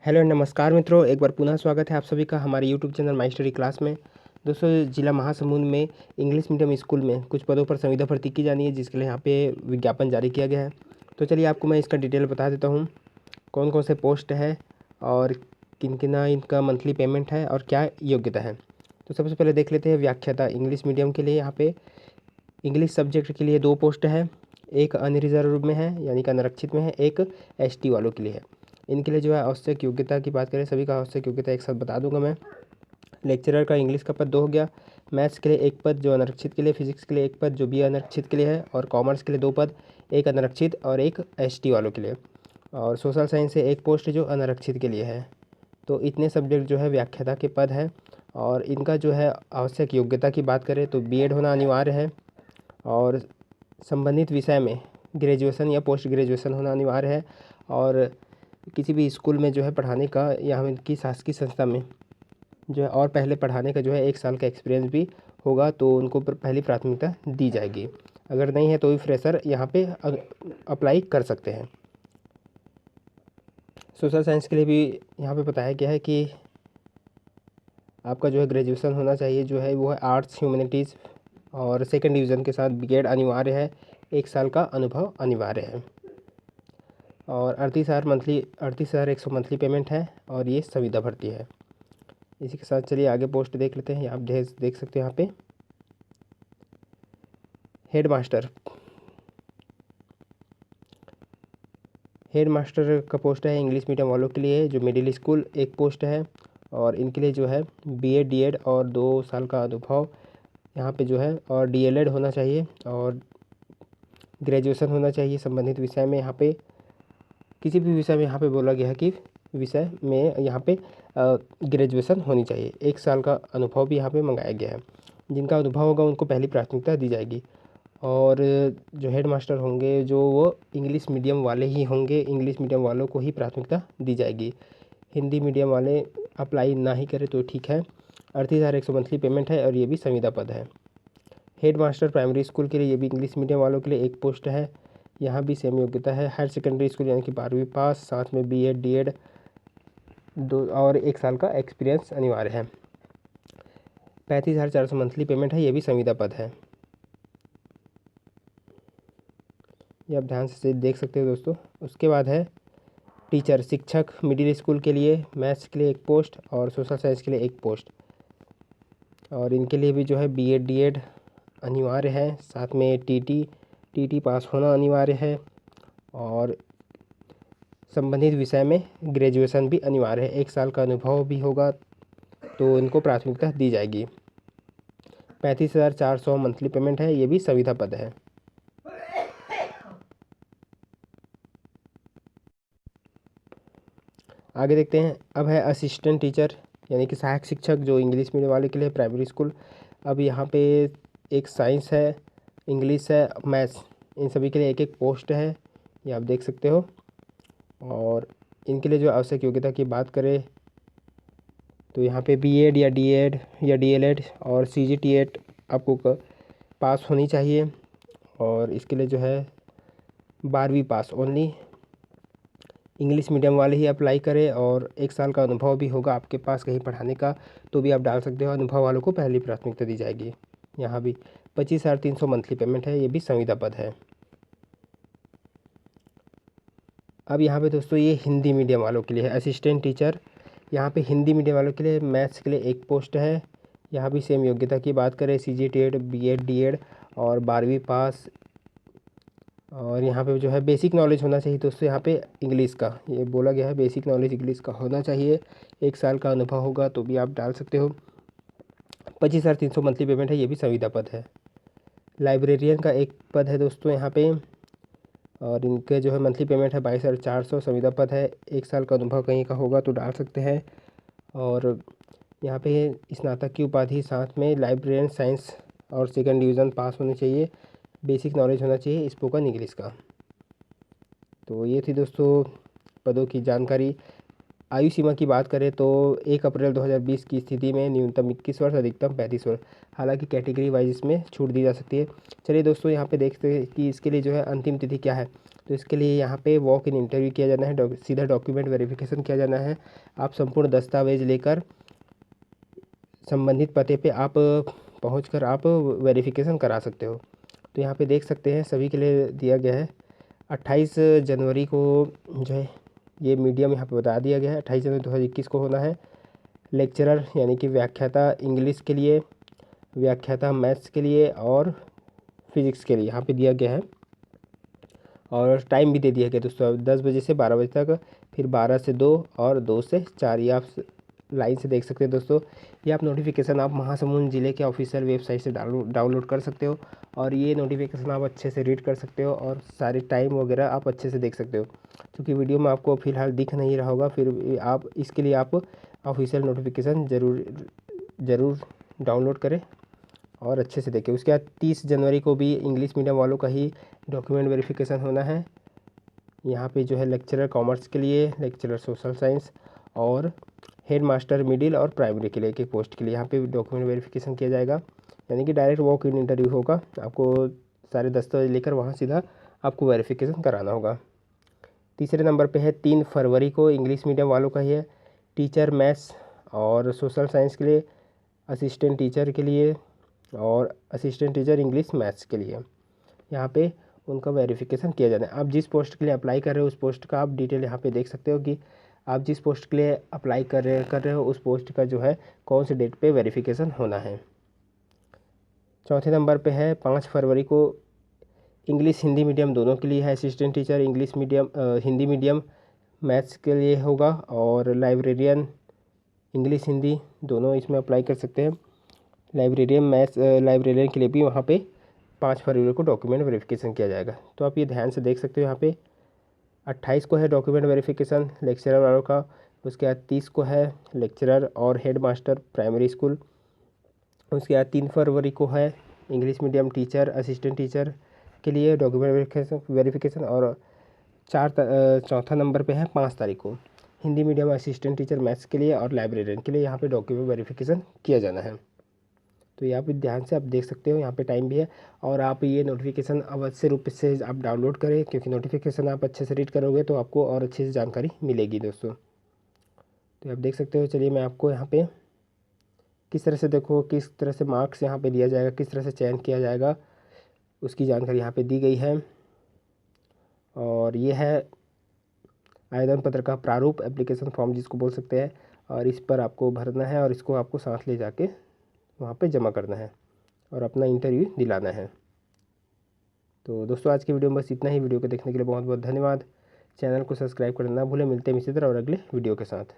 Hello नमस्कार मित्रों, एक बार पुनः स्वागत है आप सभी का हमारे YouTube channel my study class में। दोस्तों, जिला महासमुंद में इंग्लिश मीडियम स्कूल में कुछ पदों पर संविदा भर्ती की जानी है, जिसके लिए यहाँ पे विज्ञापन जारी किया गया है। तो चलिए आपको मैं इसका डिटेल बता देता हूँ, कौन कौन से पोस्ट है और किन किन इनका मंथली पेमेंट है और क्या योग्यता है। तो सबसे पहले देख लेते हैं व्याख्याता इंग्लिश मीडियम के लिए। यहाँ पे इंग्लिश सब्जेक्ट के लिए 2 पोस्ट है, एक अनरिजर्व में है यानी कि अनारक्षित में है, एक एसटी वालों के लिए है। इनके लिए जो है आवश्यक योग्यता की बात करें, सभी का आवश्यक योग्यता एक साथ बता दूंगा मैं। लेक्चरर का इंग्लिश का पद 2 हो गया, मैथ्स के लिए 1 पद जो अनारक्षित के लिए, फिजिक्स के लिए 1 पद जो भी अनारक्षित के लिए है, और कॉमर्स के लिए 2 पद, एक अनारक्षित और एक एसटी वालों के लिए, और सोशल साइंस से 1 पोस्ट जो अनारक्षित के लिए है। तो इतने सब्जेक्ट जो है व्याख्याता के पद है। और इनका जो है आवश्यक योग्यता की बात करें तो बीएड होना अनिवार्य है, और संबंधित विषय में ग्रेजुएशन या पोस्ट ग्रेजुएशन होना अनिवार्य है, और किसी भी स्कूल में जो है पढ़ाने का या की शासकीय संस्था में जो है और पहले पढ़ाने का जो है 1 साल का एक्सपीरियंस भी होगा, तो उनको पहली प्राथमिकता दी जाएगी। अगर नहीं है तो भी फ्रेशर यहाँ पे अप्लाई कर सकते हैं। सोशल साइंस के लिए भी यहाँ पे बताया गया है कि आपका जो है ग्रेजुएशन होना चाहिए, जो है वो है आर्ट्स ह्यूमैनिटीज़, और सेकंड डिवीज़न के साथ बीएड अनिवार्य है, 1 साल का अनुभव अनिवार्य है, और 38,100 मंथली पेमेंट है, और ये संविदा भर्ती है। इसी के साथ चलिए आगे पोस्ट देख लेते हैं। आप देख सकते हैं यहाँ पे हेड मास्टर का पोस्ट है इंग्लिश मीडियम वालों के लिए, जो मिडिल स्कूल 1 पोस्ट है, और इनके लिए जो है बीएड डीएड और 2 साल का अनुभव यहाँ पे जो है, और डीएलएड होना चाहिए, और ग्रेजुएशन होना चाहिए संबंधित विषय में। यहाँ पे किसी भी विषय में यहाँ पे बोला गया है कि विषय में यहाँ पे ग्रेजुएशन होनी चाहिए, 1 साल का अनुभव भी यहाँ पे मंगाया गया है। जिनका अनुभव होगा उनको पहली प्राथमिकता दी जाएगी, और जो हेड मास्टर होंगे जो वो इंग्लिश मीडियम वाले ही होंगे, इंग्लिश मीडियम वालों को ही प्राथमिकता दी जाएगी। हिंदी मीडियम वाले अप्लाई ना ही करें तो ठीक है। 38,100 मंथली पेमेंट है, और ये भी संविदा पद है। हेड मास्टर प्राइमरी स्कूल के लिए, ये भी इंग्लिश मीडियम वालों के लिए 1 पोस्ट है, यहाँ भी सेम योग्यता है। हायर सेकेंडरी स्कूल यानी कि 12वीं पास, साथ में बीएड डीएड 2 और 1 साल का एक्सपीरियंस अनिवार्य है। 35,400 मंथली पेमेंट है, ये भी संविदा पद है। ये आप ध्यान से देख सकते हो दोस्तों। उसके बाद है टीचर शिक्षक मिडिल स्कूल के लिए, मैथ्स के लिए 1 पोस्ट और सोशल साइंस के लिए 1 पोस्ट, और इनके लिए भी जो है बीएड डीएड अनिवार्य है, साथ में टीटी पास होना अनिवार्य है, और संबंधित विषय में ग्रेजुएशन भी अनिवार्य है। 1 साल का अनुभव भी होगा तो इनको प्राथमिकता दी जाएगी। 35,400 मंथली पेमेंट है, ये भी संविदा पद है। आगे देखते हैं। अब है असिस्टेंट टीचर यानी कि सहायक शिक्षक, जो इंग्लिश मीडियम वाले के लिए प्राइमरी स्कूल। अब यहाँ पे एक साइंस है, इंग्लिश है, मैथ्स, इन सभी के लिए 1 पोस्ट है, ये आप देख सकते हो। और इनके लिए जो आवश्यक योग्यता की बात करें तो यहाँ पे बीएड या डीएड या डीएलएड और सीजीटीएट आपको पास होनी चाहिए, और इसके लिए जो है 12वीं पास ओनली। इंग्लिश मीडियम वाले ही अप्लाई करें, और 1 साल का अनुभव भी होगा आपके पास कहीं पढ़ाने का, तो भी आप डाल सकते हो। अनुभव वालों को पहली प्राथमिकता दी जाएगी। यहाँ भी 25,300 मंथली पेमेंट है, ये भी संविदा पद है। अब यहाँ पे दोस्तों ये हिंदी मीडियम वालों के लिए है असिस्टेंट टीचर। यहाँ पे हिंदी मीडियम वालों के लिए मैथ्स के लिए 1 पोस्ट है। यहाँ भी सेम योग्यता की बात करें सीजीटीएट बीएड डीएड और 12वीं पास, और यहाँ पे जो है बेसिक नॉलेज होना चाहिए दोस्तों। यहाँ पे इंग्लिश का ये बोला गया है, बेसिक नॉलेज इंग्लिश का होना चाहिए। 1 साल का अनुभव होगा तो भी आप डाल सकते हो। 25,300 मंथली पेमेंट है, ये भी संविदा पद है। लाइब्रेरियन का 1 पद है दोस्तों यहाँ पे, और इनके जो है मंथली पेमेंट है 22,400, संविदा पद है। 1 साल का अनुभव कहीं का होगा तो डाल सकते हैं। और यहाँ पे स्नातक की उपाधि, साथ में लाइब्रेरियन साइंस और सेकंड डिवीज़न पास होनी चाहिए, बेसिक नॉलेज होना चाहिए स्पोकन इंग्लिश का। तो ये थी दोस्तों पदों की जानकारी। आयु सीमा की बात करें तो 1 अप्रैल 2020 की स्थिति में न्यूनतम 21 वर्ष, अधिकतम 35 वर्ष। हालांकि कैटेगरी वाइज इसमें छूट दी जा सकती है। चलिए दोस्तों, यहाँ पे देखते हैं कि इसके लिए जो है अंतिम तिथि क्या है। तो इसके लिए यहाँ पे वॉक इन इंटरव्यू किया जाना है, सीधा डॉक्यूमेंट वेरिफिकेशन किया जाना है। आप संपूर्ण दस्तावेज लेकर संबंधित पते पे आप पहुँच आप वेरिफिकेशन करा सकते हो। तो यहाँ पे देख सकते हैं सभी के लिए दिया गया है। 28 जनवरी को जो है ये मीडियम यहाँ पे बता दिया गया है। 28 जनवरी 2021 को होना है। लेक्चरर यानी कि व्याख्याता इंग्लिश के लिए, व्याख्याता मैथ्स के लिए और फिजिक्स के लिए यहाँ पे दिया गया है। और टाइम भी दे दिया गया दोस्तों, 10 बजे से 12 बजे तक, फिर 12 से 2 और 2 से 4। ये आप लाइन से देख सकते हैं दोस्तों। ये आप नोटिफिकेशन आप महासमुंद ज़िले के ऑफिशियल वेबसाइट से डाउनलोड कर सकते हो और ये नोटिफिकेशन आप अच्छे से रीड कर सकते हो और सारे टाइम वगैरह आप अच्छे से देख सकते हो। क्योंकि वीडियो में आपको फ़िलहाल दिख नहीं रहा होगा, फिर आप इसके लिए आप ऑफिशियल नोटिफिकेशन ज़रूर डाउनलोड करें और अच्छे से देखें। उसके बाद 30 जनवरी को भी इंग्लिश मीडियम वालों का ही डॉक्यूमेंट वेरिफिकेशन होना है। यहाँ पे जो है लेक्चरर कॉमर्स के लिए, लेक्चरर सोशल साइंस और हेड मास्टर मिडिल और प्राइमरी के लिए एक पोस्ट के लिए यहाँ पे डॉक्यूमेंट वेरिफिकेशन किया जाएगा। यानी कि डायरेक्ट वॉक इन इंटरव्यू होगा, आपको सारे दस्तावेज लेकर वहाँ सीधा आपको वेरिफिकेशन कराना होगा। तीसरे नंबर पे है 3 फरवरी को इंग्लिश मीडियम वालों का ही है, टीचर मैथ्स और सोशल साइंस के लिए, असिस्टेंट टीचर के लिए और असिस्टेंट टीचर इंग्लिश मैथ्स के लिए यहाँ पे उनका वेरिफिकेशन किया जाना है। आप जिस पोस्ट के लिए अप्लाई कर रहे हो उस पोस्ट का आप डिटेल यहाँ पे देख सकते हो कि आप जिस पोस्ट के लिए अप्लाई कर रहे हो उस पोस्ट का जो है कौन से डेट पे वेरिफिकेशन होना है। चौथे नंबर पे है 5 फरवरी को इंग्लिश हिंदी मीडियम दोनों के लिए है, assistant teacher English medium Hindi medium maths के लिए होगा और लाइब्रेरियन इंग्लिश हिंदी दोनों इसमें अप्लाई कर सकते हैं। लाइब्रेरियन के लिए भी वहाँ पे 5 फरवरी को डॉक्यूमेंट वेरिफिकेशन किया जाएगा। तो आप ये ध्यान से देख सकते हो, यहाँ पे 28 को है डॉक्यूमेंट वेरिफिकेशन लेक्चरर वालों का। उसके बाद 30 को है लेक्चरर और हेड मास्टर प्राइमरी स्कूल। उसके बाद 3 फरवरी को है English medium teacher assistant teacher के लिए डॉक्यूमेंट वेरिफिकेशन और चौथा नंबर पे है 5 तारीख को Hindi medium assistant teacher maths के लिए और लाइब्रेरियन के लिए यहाँ पे डॉक्यूमेंट वेरिफिकेशन किया जाना है। तो यहाँ पे ध्यान से आप देख सकते हो, यहाँ पे टाइम भी है और आप ये नोटिफिकेशन अवश्य रूप से आप डाउनलोड करें, क्योंकि नोटिफिकेशन आप अच्छे से रीड करोगे तो आपको और अच्छे से जानकारी मिलेगी दोस्तों। तो आप देख सकते हो। चलिए मैं आपको यहाँ पे किस तरह से देखो, किस तरह से मार्क्स यहाँ पे दिया जाएगा, किस तरह से चयन किया जाएगा, उसकी जानकारी यहाँ पे दी गई है। और ये है आवेदन पत्र का प्रारूप, एप्लीकेशन फॉर्म जिसको बोल सकते हैं, और इस पर आपको भरना है और इसको आपको साथ ले जाके वहाँ पे जमा करना है और अपना इंटरव्यू दिलाना है। तो दोस्तों आज की वीडियो में बस इतना ही। वीडियो को देखने के लिए बहुत बहुत धन्यवाद। चैनल को सब्सक्राइब करना ना भूलें। मिलते हैं इसी तरह और अगले वीडियो के साथ।